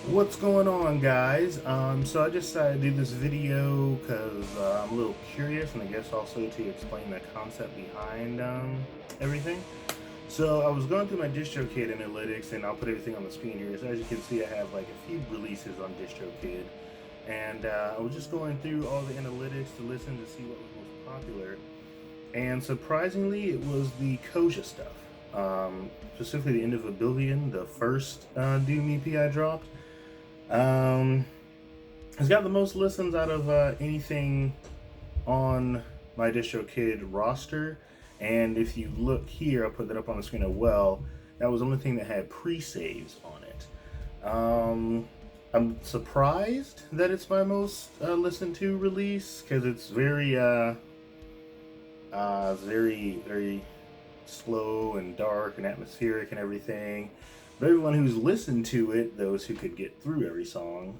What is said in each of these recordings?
What's going on, guys? So I just decided to do this video because I'm a little curious, and I guess also to explain the concept behind everything. So I was going through my DistroKid analytics, and I'll put everything on the screen here. So as you can see, I have like a few releases on DistroKid, and I was just going through all the analytics to listen to see what was most popular. And surprisingly, it was the Koja stuff, specifically the End of Oblivion, the first Doom EP I dropped. Um, it's got the most listens out of anything on my DistroKid roster. And if you look here, I'll put that up on the screen as well. That was the only thing that had pre-saves on it. I'm surprised that it's my most listened to release because it's very slow and dark and atmospheric and everything. But everyone who's listened to it, those who could get through every song,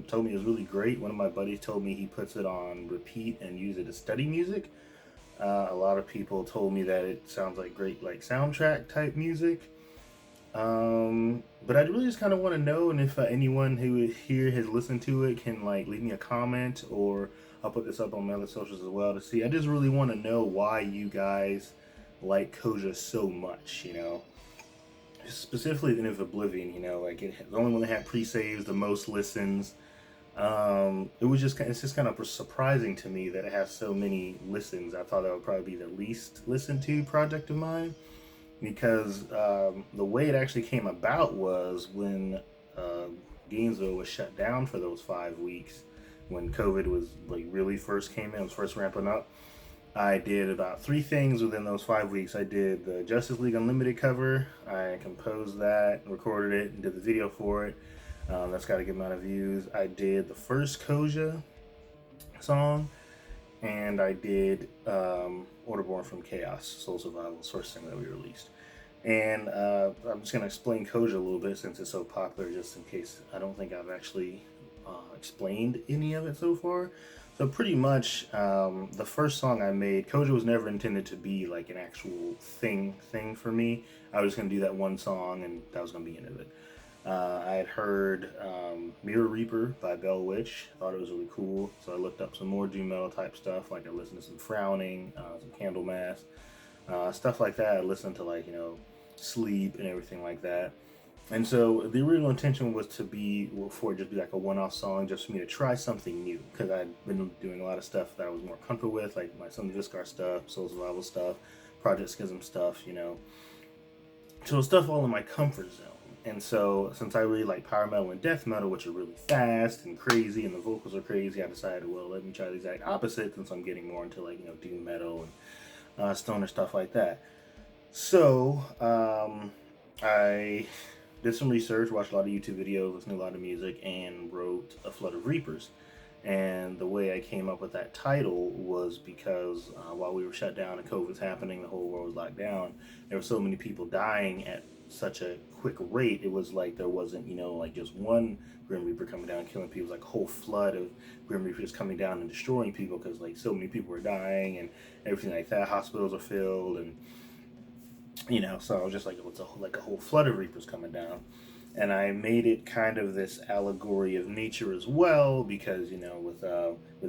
told me it was really great. One of my buddies told me he puts it on repeat and use it as study music. A lot of people told me that it sounds like great, like soundtrack type music. But I really just kind of want to know, and if anyone who here has listened to it can like leave me a comment, or I'll put this up on my other socials as well to see. I just really want to know why you guys like Koja so much, specifically the End of Oblivion, like the only one that had pre-saves, the most listens. It's just kind of surprising to me that it has so many listens. I thought that would probably be the least listened to project of mine, because the way it actually came about was when Gainesville was shut down for those 5 weeks, when COVID was like really first came in, was first ramping up. I did about three things within those 5 weeks. I did the Justice League Unlimited cover. I composed that, recorded it, and did the video for it. That's got a good amount of views. I did the first Koja song, and I did Orderborn from Chaos, Soul Survival, first thing that we released. And I'm just going to explain Koja a little bit since it's so popular, just in case I don't think I've actually explained any of it so far. So pretty much, the first song I made, Koja was never intended to be like an actual thing for me. I was going to do that one song, and that was going to be the end of it. I had heard Mirror Reaper by Bell Witch. Thought it was really cool, so I looked up some more doom metal type stuff. Like I listened to some Frowning, some Candlemass, stuff like that. I listened to Sleep and everything like that. And so the original intention was for it just be like a one-off song, just for me to try something new, because I'd been doing a lot of stuff that I was more comfortable with, like my Son of Viscar stuff, Soul Survival stuff, Project Schism stuff, So stuff all in my comfort zone. And so since I really like power metal and death metal, which are really fast and crazy, and the vocals are crazy, I decided, well, let me try the exact opposite, since I'm getting more into doom metal and stoner stuff like that. So I did some research, watched a lot of YouTube videos, listened to a lot of music, and wrote A Flood of Reapers. And the way I came up with that title was because while we were shut down and COVID was happening, the whole world was locked down, there were so many people dying at such a quick rate. It was like there wasn't, like just one Grim Reaper coming down and killing people. It was like a whole flood of Grim Reapers coming down and destroying people, because like so many people were dying and everything like that. Hospitals are filled, and so I was just like, it's like a whole flood of Reapers coming down. And I made it kind of this allegory of nature as well, because with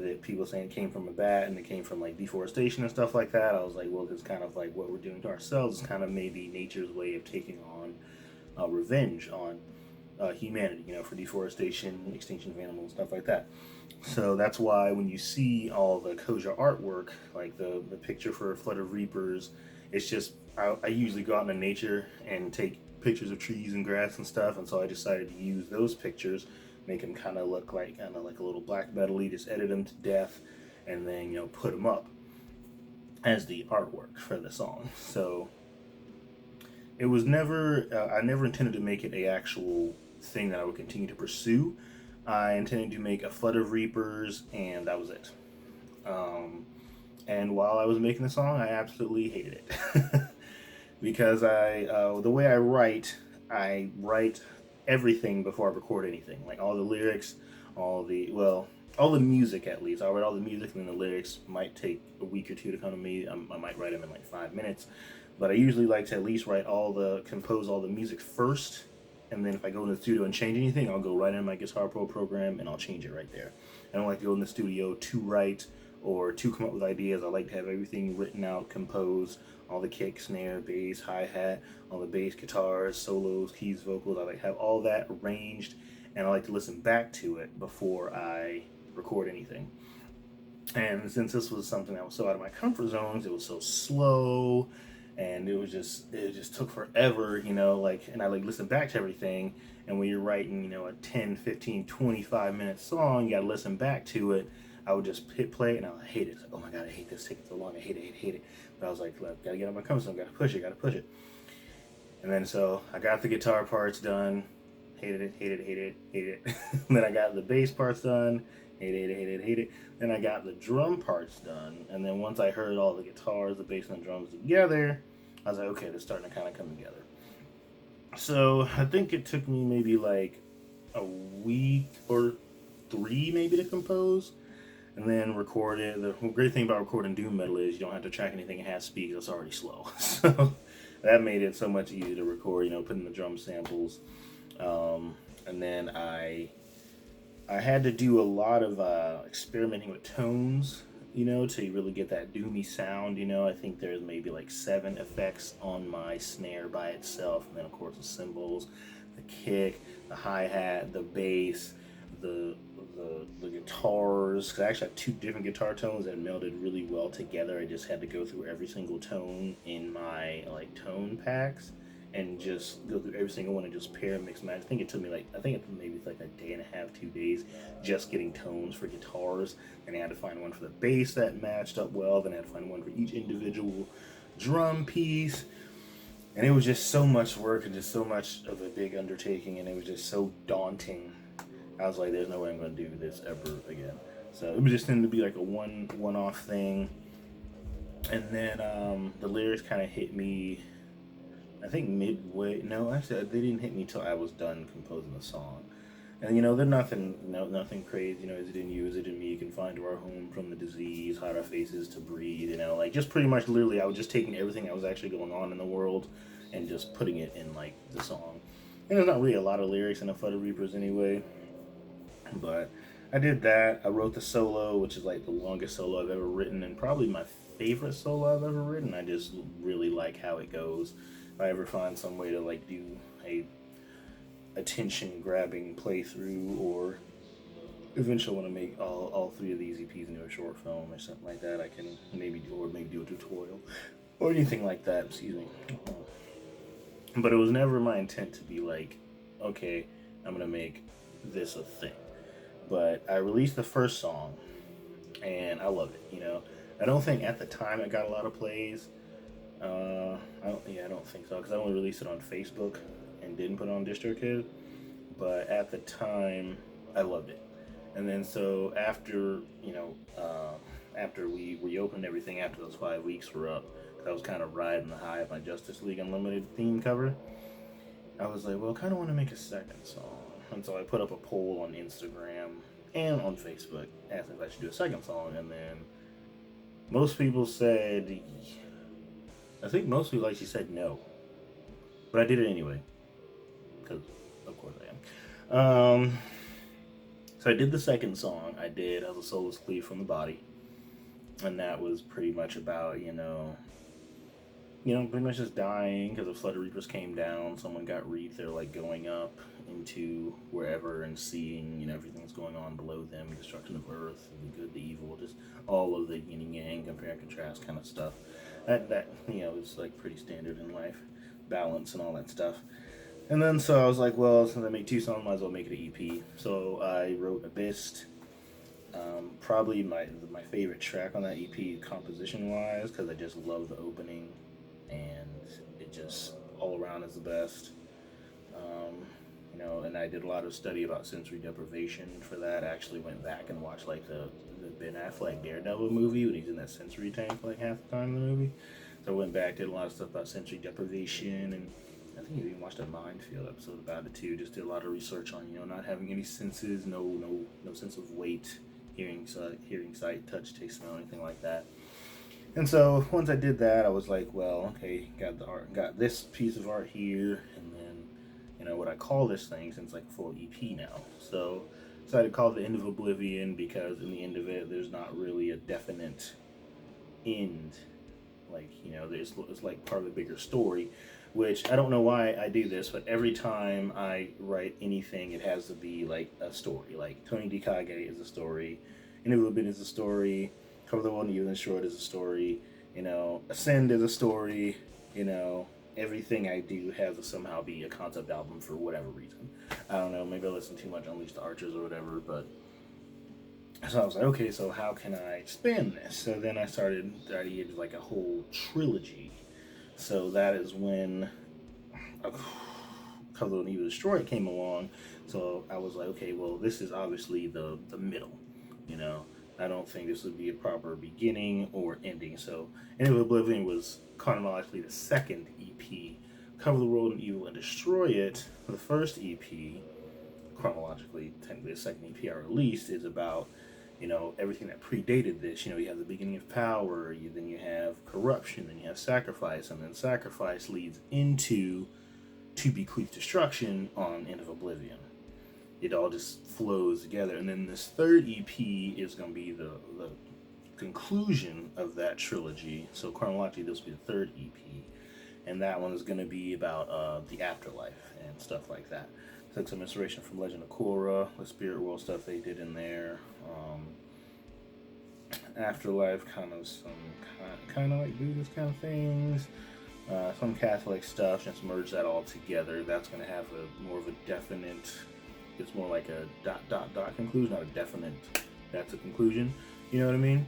it, people saying it came from a bat and it came from like deforestation and stuff like that. I was like, well, it's kind of like what we're doing to ourselves. It's kind of maybe nature's way of taking on revenge on humanity, for deforestation, extinction of animals, stuff like that. So that's why when you see all the Koja artwork, like the picture for Flood of Reapers, it's just I usually go out into nature and take pictures of trees and grass and stuff, and so I decided to use those pictures, make them kind of look like a little black metal-y, just edit them to death, and then put them up as the artwork for the song. So it was never I never intended to make it a actual thing that I would continue to pursue. I intended to make A Flood of Reapers, and that was it. And while I was making the song, I absolutely hated it. Because the way I write everything before I record anything. Like all the lyrics, all the music at least. I'll write all the music, and then the lyrics might take a week or two to come to me. I might write them in like 5 minutes. But I usually like to at least compose all the music first, And then if I go in the studio and change anything, I'll go right in my Guitar Pro program and I'll change it right there. I don't like to go in the studio to write or to come up with ideas. I like to have everything written out, composed, all the kick, snare, bass, hi-hat, all the bass, guitars, solos, keys, vocals. I like to have all that arranged, and I like to listen back to it before I record anything. And since this was something that was so out of my comfort zones, it was so slow, and it just took forever, like, and I like listen back to everything. And when you're writing, a 10, 15, 25-minute song, you gotta listen back to it. I would just hit play and I would hate it. Like, oh my god, I hate this, taking so long, I hate it, hate it. But I was like, look, gotta get out of my comfort zone, gotta push it. And then so I got the guitar parts done, hated it. Then I got the bass parts done, hated it. Then I got the drum parts done, and then once I heard all the guitars, the bass, and the drums together, I was like, okay, they're starting to kind of come together. So I think it took me maybe like a week or 3 maybe to compose, and then record it. The great thing about recording doom metal is you don't have to track anything at half speed. It's already slow, so that made it so much easier to record. Putting the drum samples, and then I had to do a lot of experimenting with tones, to really get that doomy sound. I think there's maybe like 7 effects on my snare by itself, and then of course the cymbals, the kick, the hi-hat, the bass, the guitars. 'Cause I actually have 2 different guitar tones that melded really well together. I just had to go through every single tone in my like tone packs and just go through every single one and just pair, mix, match. I think it took me maybe like a day and a half, 2 days, just getting tones for guitars. And I had to find one for the bass that matched up well. Then I had to find one for each individual drum piece. And it was just so much work and just so much of a big undertaking, and it was just so daunting. I was like, there's no way I'm going to do this ever again. So it was just tended to be like a one-off thing. And then the lyrics kind of hit me, I think midway. No, actually, they didn't hit me till I was done composing the song. And they're nothing crazy. Is it in you? Is it in me? You can find our home from the disease, hide our faces to breathe. Like just pretty much literally, I was just taking everything that was actually going on in the world and just putting it in like the song. And there's not really a lot of lyrics in the Flutter Reapers anyway. But I did that. I wrote the solo, which is like the longest solo I've ever written, and probably my favorite solo I've ever written. I just really like how it goes. If I ever find some way to like do a attention grabbing playthrough, or eventually want to make all 3 of these EPs into a short film or something like that, I can maybe do a tutorial or anything like that. Excuse me. But it was never my intent to be like, okay, I'm gonna make this a thing. But I released the first song, and I love it. I don't think at the time it got a lot of plays. I don't think so, because I only released it on Facebook and didn't put it on DistroKid. But at the time, I loved it. And then so after after we reopened everything, after those 5 weeks were up, I was kind of riding the high of my Justice League Unlimited theme cover. I was like, well, I kind of want to make a second song. And so I put up a poll on Instagram and on Facebook asking if I should do a second song. And then most people said, I think most people actually said no. But I did it anyway. Because, of course I am. So I did the second song. I did As a Soulless Cleave from the Body. And that was pretty much about, pretty much just dying because the Flutter Reapers came down. Someone got wreathed. They're like going up into wherever and seeing, everything that's going on below them, destruction of Earth, the good, the evil, just all of the yin and yang, compare and contrast kind of stuff. That is like pretty standard in life, balance and all that stuff. And then so I was like, well, since I made 2 songs, might as well make it an EP. So I wrote Abyss. Probably my favorite track on that EP, composition-wise, because I just love the opening, and it just all around is the best. And I did a lot of study about sensory deprivation for that. I actually went back and watched like the Ben Affleck Daredevil movie when he's in that sensory tank for like half the time in the movie. So I went back, did a lot of stuff about sensory deprivation, and I think you even watched a Mindfield episode about it too. Just did a lot of research on not having any senses, no sense of weight, hearing, sight, touch, taste, smell, anything like that. And so once I did that, I was like, well, okay, got this piece of art here, and then what I call this thing, since like a full EP now. So decided to call it The End of Oblivion because in the end of it, there's not really a definite end. Like, it's like part of a bigger story, which I don't know why I do this, but every time I write anything, it has to be like a story. Like Tony DeKage is a story, End of Oblivion is a story, Cover the World and Evil Destroyed is a story, Ascend is a story, everything I do has to somehow be a concept album for whatever reason. I don't know, maybe I listen too much Unleash the Archers or whatever, but so I was like, okay, so how can I expand this? So then I started the idea of like a whole trilogy. So that is when Cover and Evil Destroyed came along. So I was like, okay, well, this is obviously the middle. I don't think this would be a proper beginning or ending. So End of Oblivion was chronologically the second EP. Cover the World in Evil and Destroy It, the first EP, chronologically, technically the second EP I released, is about everything that predated this. You have the beginning of power, then you have corruption, then you have sacrifice, and then sacrifice leads into To Bequeath Destruction on End of Oblivion. It all just flows together. And then this third EP is going to be the conclusion of that trilogy. So chronologically, this will be the third EP. And that one is going to be about the afterlife and stuff like that. Took some inspiration from Legend of Korra, the spirit world stuff they did in there. Afterlife, kind of like Buddhist kind of things. Some Catholic stuff. Just merge that all together. That's going to have more of a definite. It's more like a ... conclusion, not a definite. That's a conclusion. You know what I mean?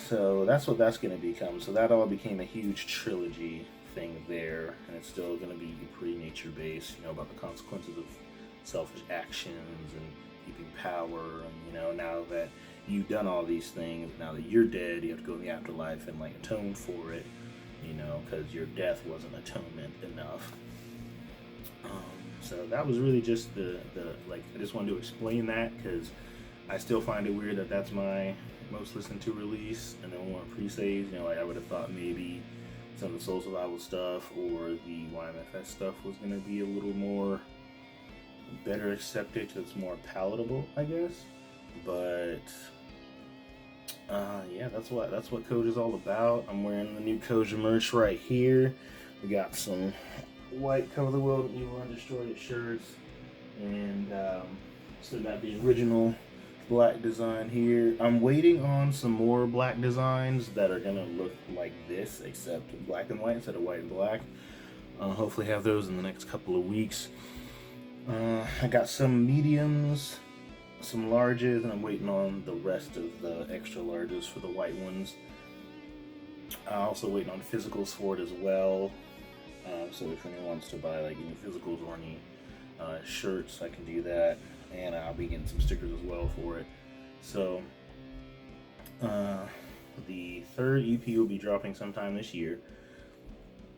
So that's what that's going to become. So that all became a huge trilogy thing there, and it's still going to be pretty nature based. About the consequences of selfish actions and keeping power, and now that you've done all these things, now that you're dead, you have to go in the afterlife and like atone for it, because your death wasn't atonement enough. So that was really just the I just wanted to explain that because I still find it weird that that's my most listened to release, and then more pre-saves. I would have thought maybe some of the Soul Survival stuff or the YMFS stuff was going to be a little more better accepted because it's more palatable, I guess. But yeah, that's what Koja's all about. I'm wearing the new Koja merch right here. We got some white Cover the World and Evil and Destroy It shirts, and still got the original black design here. I'm waiting on some more black designs that are gonna look like this, except black and white instead of white and black. Hopefully have those in the next couple of weeks. I got some mediums, some larges, and I'm waiting on the rest of the extra larges for the white ones. I'm also waiting on physicals for it as well. So if anyone wants to buy like any physicals or any shirts, I can do that, and I'll be getting some stickers as well for it. So the third EP will be dropping sometime this year.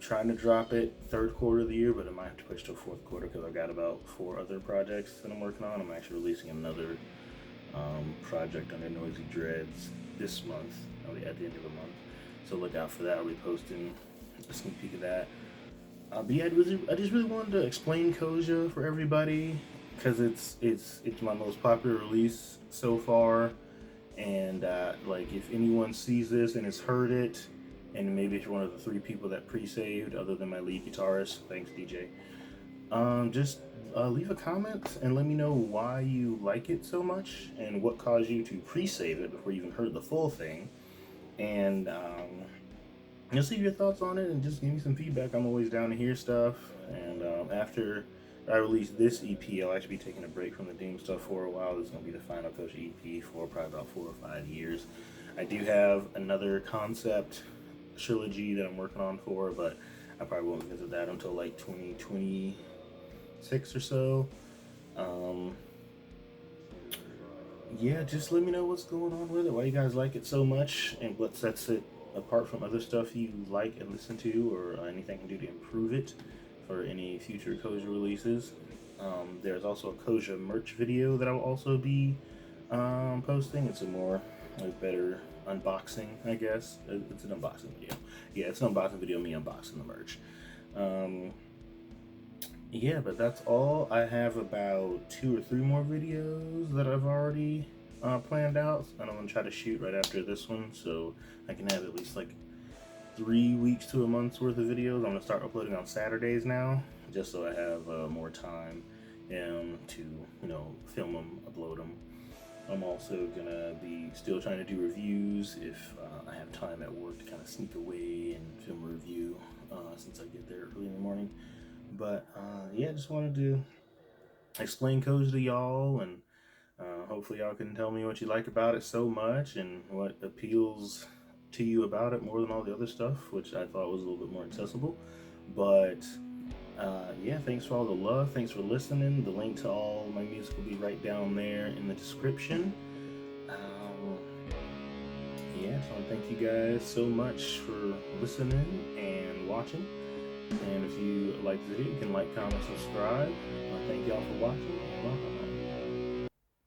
Trying to drop it third quarter of the year, but I might have to push to fourth quarter because I've got about 4 other projects that I'm working on. I'm actually releasing another project under Noisy Dreads this month, at the end of the month. So look out for that. I'll be posting a sneak peek of that. But yeah, I just really wanted to explain Koja for everybody because it's my most popular release so far, and like if anyone sees this and has heard it, and maybe if you're one of the 3 people that pre-saved, other than my lead guitarist, thanks DJ, just leave a comment and let me know why you like it so much and what caused you to pre-save it before you even heard the full thing, and just leave your thoughts on it and just give me some feedback. I'm always down to hear stuff. And after I release this EP, I'll actually be taking a break from the Doom stuff for a while. This is going to be the final Koja EP for probably about 4 or 5 years. I do have another concept trilogy that I'm working on for, but I probably won't visit that until like 2026 or so. Yeah, just let me know what's going on with it, why you guys like it so much, and what sets it apart from other stuff you like and listen to, or anything I can do to improve it for any future Koja releases. There's also a Koja merch video that I'll also be posting. It's a more better unboxing, I guess. It's an unboxing video. Yeah, it's an unboxing video of me unboxing the merch. yeah, but that's all. I have about 2 or 3 more videos that I've already planned out, and I'm gonna try to shoot right after this one, so I can have at least like 3 weeks to a month's worth of videos. I'm gonna start uploading on Saturdays now, just so I have more time to film them, upload them. I'm also gonna be still trying to do reviews if I have time at work to kind of sneak away and film a review since I get there early in the morning. But yeah, just wanted to explain Koja to y'all, and hopefully y'all can tell me what you like about it so much and what appeals to you about it more than all the other stuff, which I thought was a little bit more accessible. But yeah, thanks for all the love. Thanks for listening. The link to all my music will be right down there in the description. Um, yeah, so I thank you guys so much for listening and watching. And if you like the video, you can like, comment, subscribe. Thank y'all for watching. And welcome.